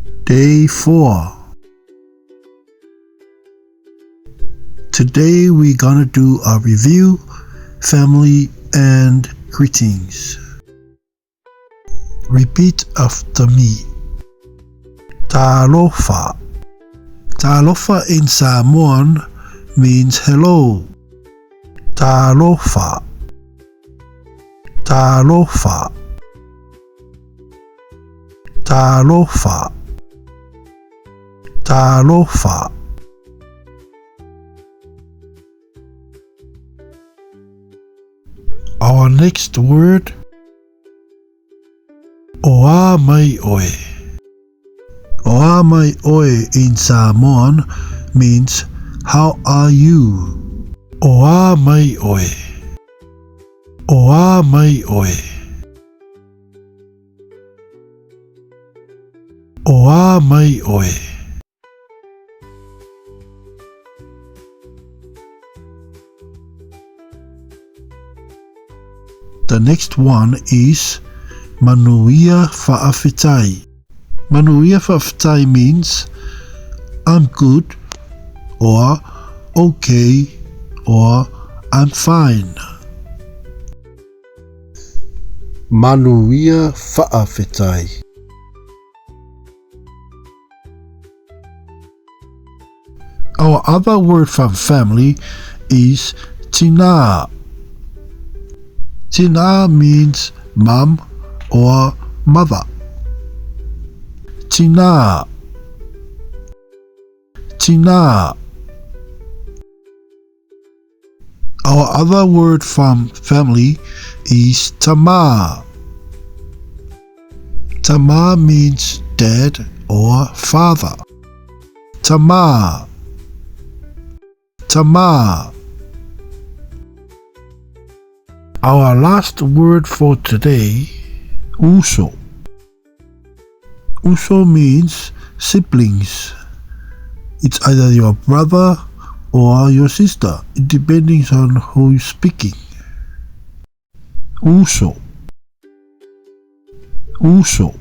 Day 4. Today we're gonna do a review, family, and greetings. Repeat after me. Tālofa. Tālofa in Samoan means hello. Tālofa. Tālofa. Tālofa. Tālofa. Our next word, oa mai oe. Oa mai oe in Samoan means how are you? Oa mai oe. Oa mai oe. Oa mai oe. The next one is Manuia Fa'afetai. Manuia Fa'afetai means I'm good, or okay, or I'm fine. Manuia Fa'afetai. Our other word from family is Tinā. Tinā means mom or mother. Tinā. Tinā. Our other word from family is Tama. Tama means dad or father. Tama. Tama. Our last word for today, Uso. Uso means siblings. It's either your brother or your sister, depending on who is speaking. Uso. Uso.